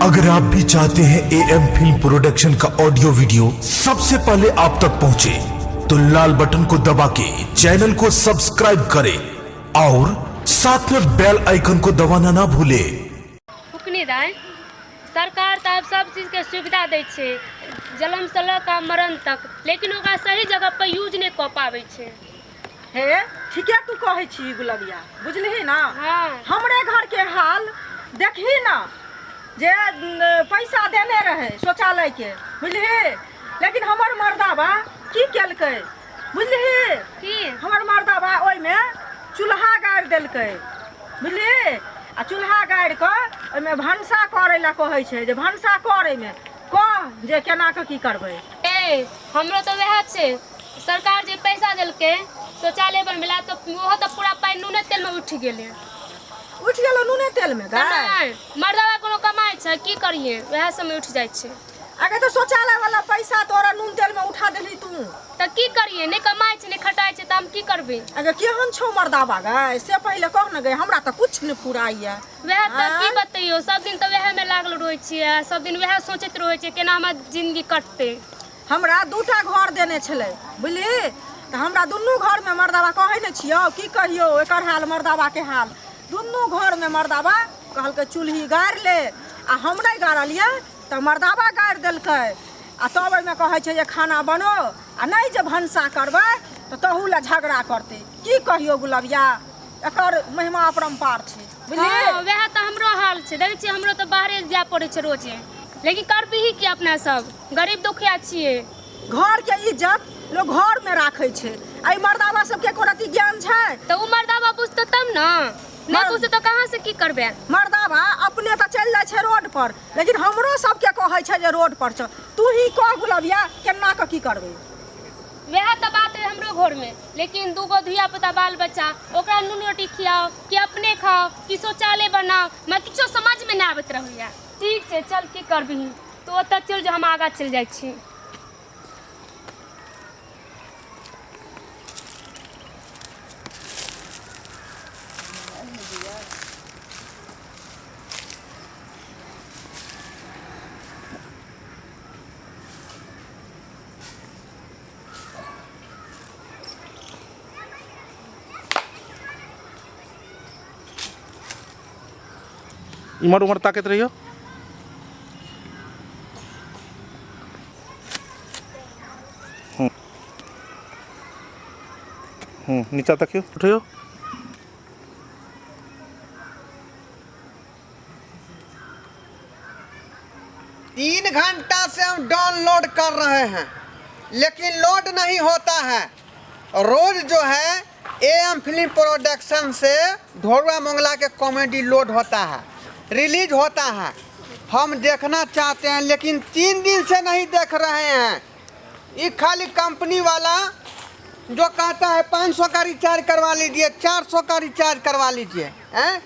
अगर आप भी चाहते हैं AM फिल्म प्रोडक्शन का ऑडियो वीडियो सबसे पहले आप तक पहुंचे, तो लाल बटन को दबा के चैनल को सब्सक्राइब करें और साथ में बेल आइकन को दबाना ना भूले। सरकार तो सब चीज के सुविधा दै छे, जन्म से लेकर मरण तक, लेकिन ओकरा सही जगह पर यूज नहीं कर पावे छे। हे ठीक है, तू कहे छी गुलबिया, बुझली ना? हाँ। हमरे घर के हाल देखी ना, जे पैसा देने रहे शौचालय के, बुझली, लेकिन हमर मर्दाबा की केलकै, बुझली? की हमर मर्दाबा ओइ में चूल्हा गाड़ि देलकै, बुझली? आ चूल्हा गाड़ि कऽ ओइमे भनसा करे ला कहै छै, जे भनसा करे में कह जे केना के की करबै। ए हमरो तो वह छे, सरकार जे पैसा देलकै शौचालय बनबेला, तो वो तो पूरा पाई नूने तेल में उठ गेले। उठ गेलो नूने तेल में गाय? मर्दावा कोनो कमाई छै, की करिए, वह सब में उठ जाय छे। अगर तो शौचालय वाला पैसा तोरा नून तेल में उठा देली तू, तो की करिए, नहीं कमाई छे नहीं खटाई छे, तो हम की करबे? अगर केहन छौ मर्दाबा गए से पहले कह न गए, हमरा तो कुछ नहीं फुराइया। वह तो की बतइयो, सब दिन तो वह में लागल रहे छिए, सब दिन वह सोचत रहे छिए केना हमर जिंदगी कटते। हमरा दूटा घर देने छले, बुझली, तो हमरा दुनू घर में मर्दाबा कहे न छियो, की कहियो एकर हाल मर्दाबा के हाल। दुनू घर में मर्दाबा कहलकै चूल्ही गाड़ि ले, आ हम नहीं गाड़लिए तो मर्दाबा गाड़ि देलकै। आ तब में कहे छै जे खाना बनो, आ नहीं जे भनसा करबै तो तहू ला झगड़ा करते। की कहियो गुलबिया, एकर महिमा अपरंपार छै, बुझली? हाँ, वह तो हमरो हाल छे, देखे छी हमरो तो बाहरे जाय पड़े छे रोजे, लेकिन करबी ही कि अपना सब गरीब दुखिया छिए। घर के इज्जत लोग घर में राखे छे, आई मर्दाबा सबके एको रति ज्ञान छै? तो उ मर्दाबा बुझते तब ना, नहीं बुझते तो कहाँ से की करबे? मर्दाबा अपने तो चल जाए छे रोड पर, लेकिन हमरो सबके कहे छे जे रोड पर चल। तू ही कह गुलबिया, केना के की करबे? वह तो बात है हमरो घर में, लेकिन दूगो धिया पुता बाल बच्चा, ओकरा नून रोटी खियाओ कि अपने खाओ कि शौचालय बनाओ, मैं किछो समझ में नहीं आबत रहैया। ठीक है, चल की करबी, तो ओतऽ चल जो हम आगा चल जाय छी। इमर उमर ताकत रहियो। नीचा तकियो, उठियो। तीन घंटा से हम डाउनलोड कर रहे हैं, लेकिन लोड नहीं होता है। रोज जो है AM फिल्म प्रोडक्शन से ढोरवा मंगला के कॉमेडी लोड होता है, रिलीज होता है। हम देखना चाहते हैं, लेकिन 3 दिन से नहीं देख रहे हैं। ये खाली कंपनी वाला जो कहता है 500 का रिचार्ज करवा लीजिए, 400 का रिचार्ज करवा लीजिए, हैं?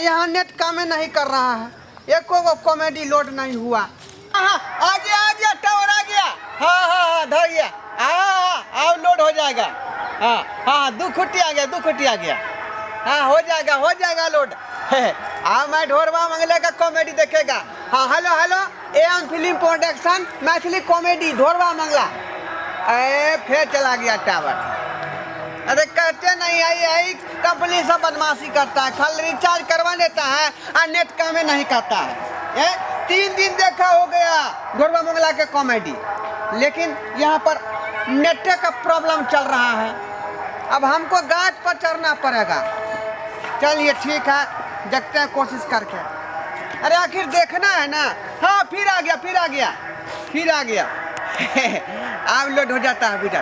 यहाँ नेट काम नहीं कर रहा है, एको को कॉमेडी लोड नहीं हुआ। हाँ, आ गया टावर आ गया। हाँ धर गया। हाँ लोड हो जाएगा। हाँ 2 खुट्टी आ गया। हाँ हो जाएगा लोड। मैं ढोरवा मंगले का कॉमेडी देखेगा। हाँ hello AM film production Maithili comedy ढोरवा मंगला। फिर चला गया टावर। अरे कहते नहीं, आई कंपनी सब बदमाशी करता है, खाली रिचार्ज करवा लेता है और नेट काम नहीं करता है। 3 दिन देखा हो गया ढोरवा मंगला के कॉमेडी, लेकिन यहाँ पर नेट का प्रॉब्लम चल रहा है। अब हमको गाछ पर चढ़ना पड़ेगा। चलिए ठीक है, देखते हैं कोशिश करके। अरे आखिर देखना है ना। हाँ फिर आ गया। अब लोड हो जाता है बेटा।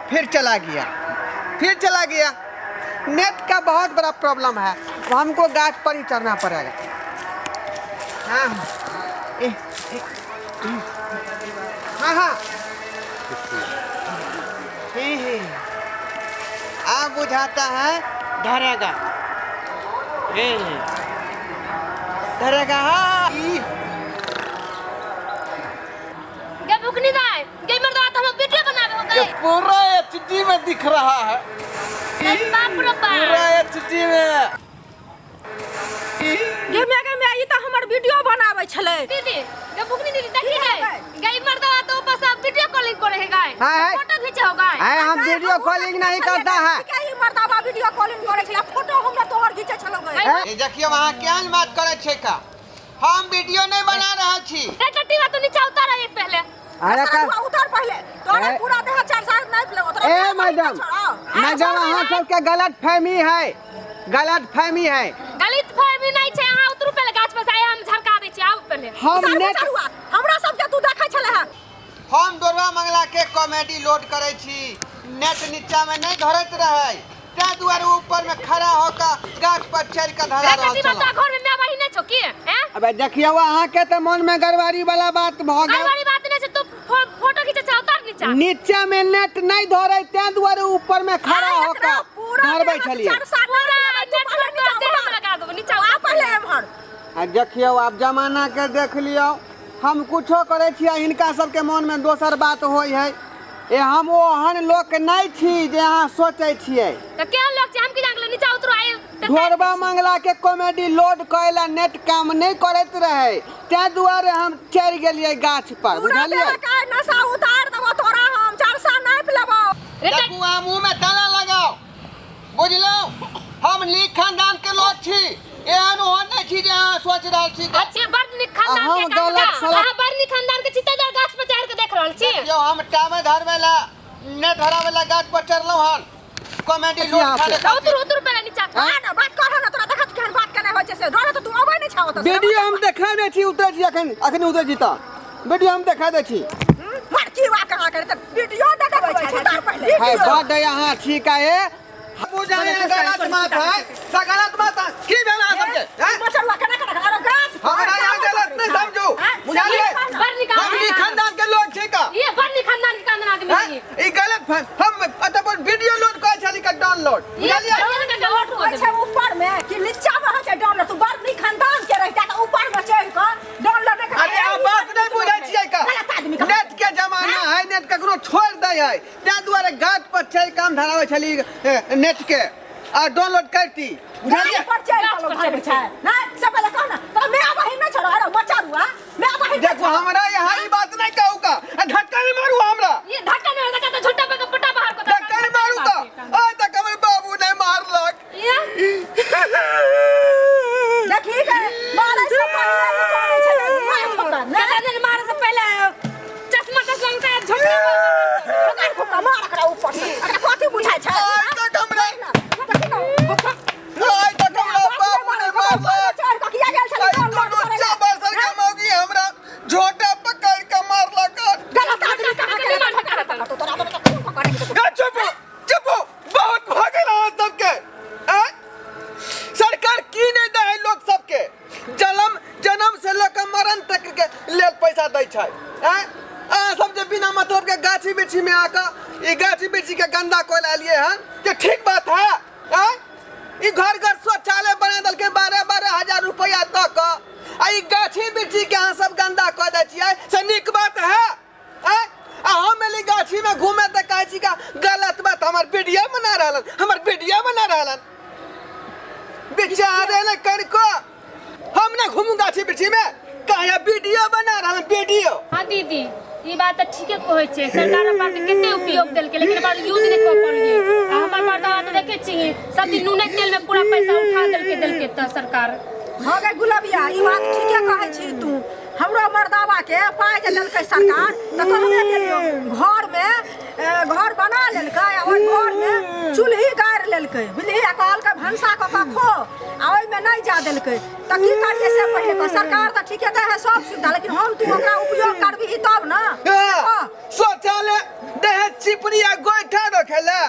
फिर चला गया। नेट का बहुत बड़ा प्रॉब्लम है, हमको गाछ पर ही चढ़ना पड़ेगा। हाँ आप बुझाता है धरेगा। हाँ पूरा HD में दिख रहा है। बाप रे बाप। पूरा HD में। गे मैं ये तो हमर दीदी ये बुकनी दीदी देखी है गई मर्दवा तो बस अब वीडियो कॉलिंग करे है गाय हाँ, फोटो खींचे हो गाय है हम वीडियो कॉलिंग नहीं करता है। क्या ये मर्दावा वीडियो कॉलिंग करे छला फोटो हमरा तोहर घिचे छलो गए ये देखियो वहां क्या बात करे छे का हम वीडियो नहीं बना रहा छी। रे टट्टी तो नीचे उतार एक पहले अरे का उतार पहले तोरा पूरा देह चार साल नहीं पले उतार ए मैडम मैडम अहाँ सबके गलत फहमी है गलत फहमी है। गलत फहमी नहीं छे यहां उतरू पहले गाछ पर से हम झरका दे छी आउ पहले हम नेट हमरा सबके तू देखै छले है हम दोरवा मंगला के कॉमेडी लोड करे छी नेट नीचा में नहीं धरत रहे ते दुआरे ऊपर में खड़ा होकर गाछ पर चढ़ के धरा रे रहल टट्टी छला। घर में मैं वही नहीं छो की हैं अबे देखियो अहाँ के तो मन में गड़बड़ी वाला बात भ गई गेल। वाली बात नहीं छे तू फोटो खींचे छा उतार नीचे नीचा में नेट नहीं धरे ते दुआरे ऊपर में खड़ा होकर धरबै छलिए। आ देखियो आप जमाना के देख लियो हम कुछो करे छियै हिनका सबके मन में दोसर बात होय है ए हम ओहन लोग नहीं छी जे अहाँ सोचे छियै। तो क्या लोग छे हम की जान नीचे उतरो आए घोरबा मंगला के कॉमेडी लोड कइला नेट काम नहीं करत रहे ते दुआरे हम चढ़ गेलिए गाछ पर बुझलिए। नशा उतार देबो तोरा हम 4 साल नहीं पिलबो देखू आ मुंह में ताला लगाओ बुझलो हम नीक खानदान के लोग छी एहन ओहन नहीं छी जे अहाँ सोच रहल छी। अच्छे बड़ खानदान के काम हां बड़ खानदान के चित्ता गाछ पर चढ़ के देख रहल छी यो हम टामे धरवेला ने धरावेला गाछ पर चढ़लो हन कॉमेडी लोड खाले उतर पहले नीचे हां ना बात कर ना तोरा देखत केहन बात केना होय छै से डर तो तू अबै नहीं छाओ त वीडियो हम देखा दे छी उतर छी अखन उतर जी त वीडियो हम देखा दे छी मरकी वा कहा करे त वीडियो देखाबै छै उतार पहले है बड यहां ठीक है बुझाए गलत बात है गलत बात है की भेला सबके हैं मचलवा केना केना अरे गाछ हमरा यहाँ गलत नहीं समझो बुझालिए हम ई खानदान के लोग छी का ये बड़ खानदान के खानदान आदमी है ई गलत हम अपन वीडियो लोड कर छली का डाउनलोड बुझालिए। अच्छा ऊपर में कि नीचा में है डाउनलोड तू बड़ नहीं खानदान के रहता त ऊपर में चढ़ के डाउनलोड कर अरे आप बात नहीं बुझै छियै का नेट के जमाना है नेट ककरो छोड़ दे है ते दुआरे गाछ पर चढ़ काम धरावे छली नेट के आ डाउनलोड करती बुझालिए। पर चढ़ के लोग भाग छै ना सब पहले कह ना तो मैं वही में छोड़ अरे बच्चा हुआ मैं वही देखो हमरा यहाँ ई बात नहीं कहू का धक्का नहीं मारू हमरा ये धक्का नहीं लगा तो झूठा पे पटा बाहर को धक्का नहीं मारू का आज तक हमर बाबू ने मारलक देखी के मारे से पहले कोई छले ना जाने मारे से पहले चश्मा का झूठा पकड़ को मार कर ऊपर से अरे कथि बुझाय छै आज तक हमरा बाबू ने मारलक चढ़ के किया गेल छले डाउनलोड करे बरसर के मौगी हमरा झोटा पकड़ के मारलक। गलत आदमी कहा के तो तोरा तो पकड़ के चुप चुप बहुत भागल है सबके हैं? सरकार की नहीं दे है लोग सबके जन्म से लेकर मरण तक के लेल पैसा दै छै हैं? सब जे बिना मतलब के गाछी बिछी में आकर ई गाछी बिछी के गंदा कोयला लिए हैं ये ठीक बात है हैं? ई घर घर शौचालय बना दल के 12-12 हजार रुपया तक आ ई गाछी बिछी के अहाँ सब गंदा कऽ दै छियै से नीक बात है हैं? हम एली गाछी में घूमे त कहै छी का गलत बात हमर वीडियो बना रहलन बेचारे ने कर को हम ना घूमू गाछी बिछी में कहे वीडियो बना रहलन वीडियो। हां दीदी ये बात तो ठीके कहै छै सरकार बात केते उपयोग देल के लेकिन बात यूज नहीं कर पलिए हमर मर्दावा तो देखे छी सब दिन नूने तेल में पूरा पैसा उठा देल के त सरकार हो गए गुलाबिया ई बात ठीके कहै छी तू हमरो मर्दावा के पाइ जे लेलकै सरकार त कहबे केलियो घर में घर बना लेलकै आ ओइ घर में चूल्ही गाड़ लेलकै बुझली आ कहलकै भंसा क खो आ ओइ में नहीं जा देलकै त की करिए से पहिले त सरकार त ठीके दे है सब सुविधा लेकिन हम तू ओकरा उपयोग करबी तब ना शौचालय देह चिपड़िया गोइठा रखेला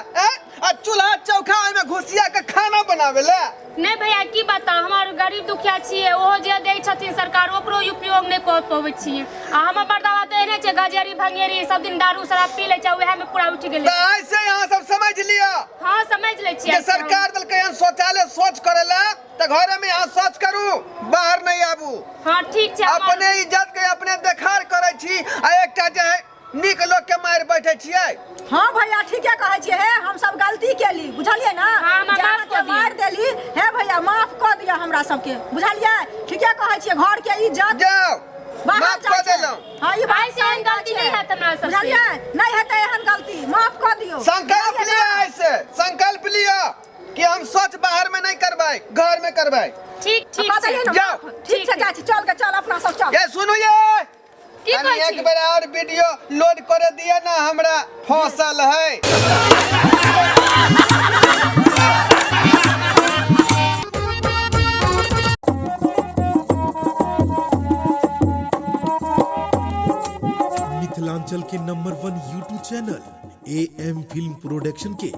आ चूल्हा चौका में घुसिया के खाना बनावेला नहीं भैया की बता हमार गरीब दुखिया छिए ओहो जे दै छथिन सरकार ओकरो उपयोग नहीं कर पाबै छिए आ हमर बर्दावा त एने छै गजेरी भंगेरी सब दिन दारू शराब पी ले छै ओहे में पूरा उठ गेलै त ऐसे यहाँ सब समझ लियो हां समझ ले छिए कि सरकार दल के शौचालय सोच करेला त घर में यहाँ सोच करू बाहर नहीं आबू। हां ठीक छै अपने इज्जत के अपने देखार करे छी आ एकटा जे है नीक लोग के मार बैठे छिए। हां भैया ठीके कहै छिए हे हम सब गलती केली बुझलिए ना मार देली हे भैया माफ क दिया हमरा सबके बुझलिए ठीके कहै छिए घर के इज्जत जाओ बाहर माफ जाइ कर छै। देलहुँ। हाँ ई बात भाई से एहन गलती नहीं हैत हमरा सबसे। बुझलियै नहीं हेतै एहन गलती माफ कऽ दियौ संकल्प नहीं लिया हेतै। ऐसे संकल्प लिया कि हम शौच बाहर में नहीं करवाए, घर में करवाए। ठीक ठीक कऽ देलियै छै। ने जाओ। माफ। ठीक छै चाची चल के चल अपना सब चल ये सुनो ये की कनी कहै छी? एक बार और वीडियो लोड कर दिया ना, हमरा फसल है। मिथिलांचल के number 1 YouTube channel AM film production के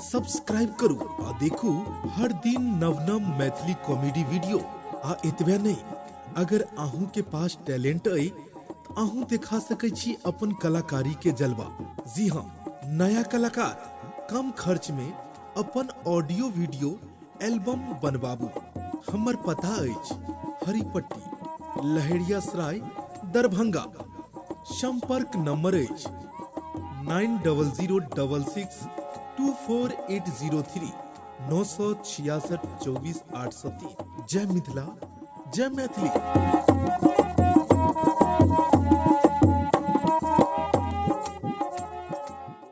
सब्सक्राइब करू आ देखू हर दिन नव नव मैथिली कॉमेडी वीडियो। आ एतबे नहीं, अगर आहू के पास टैलेंट अइ आहू दिखा सकै छी अपन कलाकारी के जलवा। जी हाँ, नया कलाकार कम खर्च में अपन ऑडियो वीडियो एल्बम बनबाबू। हमर पता अछि हरिपट्टी, लहेरियासराय, दरभंगा। संपर्क नंबर अछि 9006624803 966 24 803। जय मिथिला, जय मैथिली।